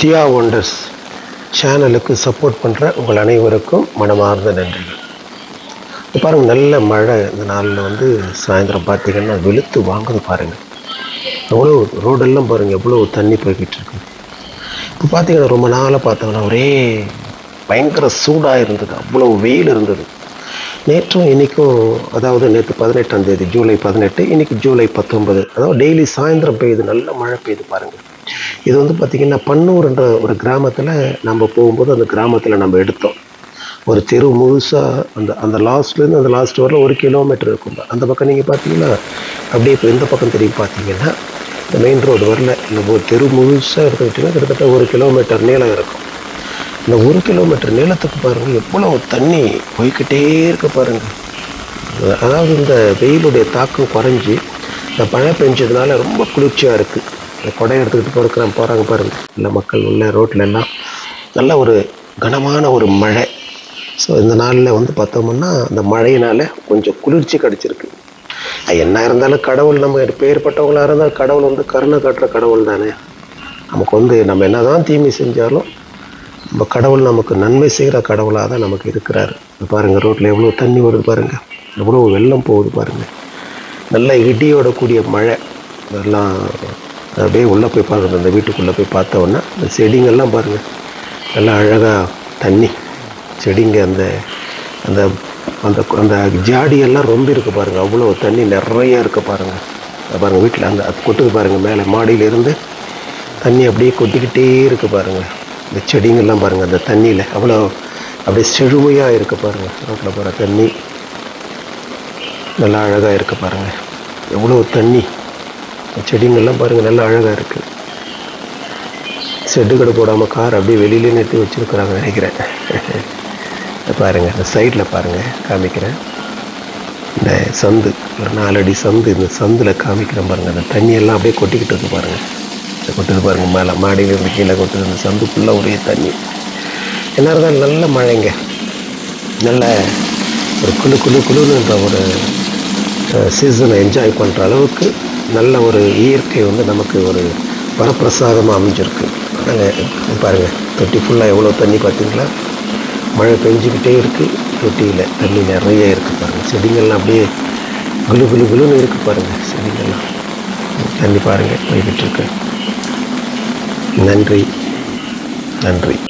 தியா wonders சேனலுக்கு support பண்ணுற உங்கள் அனைவருக்கும் மனமார்ந்த நன்றிகள். பாருங்கள், நல்ல மழை இந்த நாளில் சாயந்தரம் பார்த்தீங்கன்னா வெளுத்து வாங்குது பாருங்கள். எவ்வளோ ரோடெல்லாம் பாருங்கள் எவ்வளோ தண்ணி போய்கிட்டு இருக்கு. இப்போ பார்த்தீங்கன்னா ரொம்ப நாளாக பார்த்தோங்கன்னா ஒரே பயங்கர சூடாக இருந்தது, அவ்வளோ வெயில் இருந்தது. நேற்றும் இன்றைக்கும், அதாவது நேற்று 18ஆம் தேதி ஜூலை 18, இன்றைக்கி ஜூலை 19, அதாவது டெய்லி சாயந்தரம் பெய்யுது, நல்ல மழை பெய்யுது பாருங்கள். இது பார்த்திங்கன்னா பன்னூர்ன்ற ஒரு கிராமத்தில் நம்ம போகும்போது அந்த கிராமத்தில் நம்ம எடுத்தோம். ஒரு தெரு முழுசாக அந்த லாஸ்ட்லேருந்து அந்த லாஸ்ட் வரல 1 கிலோமீட்டர் இருக்கும். அந்த பக்கம் நீங்கள் பார்த்தீங்கன்னா அப்படியே இப்போ இந்த பக்கம் திரும்பி பார்த்தீங்கன்னா இந்த மெயின் ரோடு வரல, இந்த ஒரு தெரு முழுசாக எடுத்துக்கிட்டிங்கன்னா கிட்டத்தட்ட 1 கிலோமீட்டர் நீளம் இருக்கும். இந்த 1 கிலோமீட்டர் நீளத்துக்கு பாருங்கள் எவ்வளோ தண்ணி போய்கிட்டே இருக்க பாருங்கள். அதாவது இந்த வெயிலுடைய தாக்கம் குறைஞ்சி இந்த மழை பெஞ்சதுனால ரொம்ப குளிர்ச்சியாக இருக்குது. இந்த கொடை எடுத்துக்கிட்டு போகிறாங்க பாருங்கள், இல்லை மக்கள் உள்ள ரோட்டில் எல்லாம் நல்ல ஒரு கனமான ஒரு மழை. ஸோ இந்த நாளில் பார்த்தோம்னா அந்த மழையினால் கொஞ்சம் குளிர்ச்சி கிடச்சிருக்கு. என்ன இருந்தாலும் கடவுள் நம்ம பேர்பட்டவங்களாக இருந்தால் கடவுள் கருணை காட்டுற கடவுள் தானே. நமக்கு நம்ம என்ன தான் தீமை செஞ்சாலும் நம்ம கடவுள் நமக்கு நன்மை செய்கிற கடவுளாக தான் நமக்கு இருக்கிறாரு. பாருங்கள், ரோட்டில் எவ்வளோ தண்ணி வருது பாருங்கள், எவ்வளோ வெள்ளம் போகுது பாருங்கள். நல்ல இடியோட கூடிய மழை. அதெல்லாம் அப்படியே உள்ளே போய் பாருங்கள், அந்த வீட்டுக்குள்ளே போய் பார்த்தோன்னா இந்த செடிங்கள்லாம் பாருங்கள் நல்லா அழகாக தண்ணி செடிங்க அந்த அந்த அந்த அந்த ஜாடியெல்லாம் ரொம்ப இருக்குது பாருங்கள், அவ்வளோ தண்ணி நிறைய இருக்குது பாருங்கள். பாருங்கள் வீட்டில் அந்த கொட்டுது பாருங்கள், மேலே மாடியிலேருந்து தண்ணி அப்படியே கொட்டிக்கிட்டே இருக்குது பாருங்கள். இந்த செடிங்கள்லாம் பாருங்கள் அந்த தண்ணியில் அவ்வளோ அப்படியே செழுமையாக இருக்குது பாருங்கள். ரோட்டில் போகிற தண்ணி நல்லா அழகாக இருக்குது பாருங்கள், எவ்வளோ தண்ணி. செடிங்கள்லாம் பாருங்கள் நல்லா அழகாக இருக்குது. ஷெட்டு கடை போடாமல் கார் அப்படியே வெளியிலே நிறுத்தி வச்சுருக்குறாங்க நினைக்கிறேன். பாருங்கள் இந்த சைடில் பாருங்கள் காமிக்கிறேன், இந்த சந்து ஒரு 4 அடி சந்து, இந்த சந்தில் காமிக்கிறேன் பாருங்கள். அந்த தண்ணியெல்லாம் அப்படியே கொட்டிக்கிட்டு இருக்கு பாருங்கள், கொட்டுது பாருங்கள், மேலே மாடியிலேருந்து கீழே கொட்டுது. அந்த சந்துக்குள்ளே ஒரே தண்ணி. என்ன இருந்தாலும் நல்ல மழைங்க, நல்ல ஒரு குளுன்ற ஒரு சீசனை என்ஜாய் பண்ணுற அளவுக்கு நல்ல ஒரு இயற்கை நமக்கு ஒரு வரப்பிரசாதமாக அமைஞ்சிருக்கு. நாங்கள் பாருங்கள் தொட்டி ஃபுல்லாக எவ்வளோ தண்ணி பார்த்தீங்களா, மழை பெஞ்சிக்கிட்டே இருக்குது. தொட்டியில் தண்ணி நிறைய இருக்குது பாருங்கள். செடிங்கள்லாம் அப்படியே குளுன்னு இருக்குது பாருங்கள். செடிங்கள்லாம் தண்ணி பாருங்கள் போய்கிட்டு இருக்கு. நன்றி.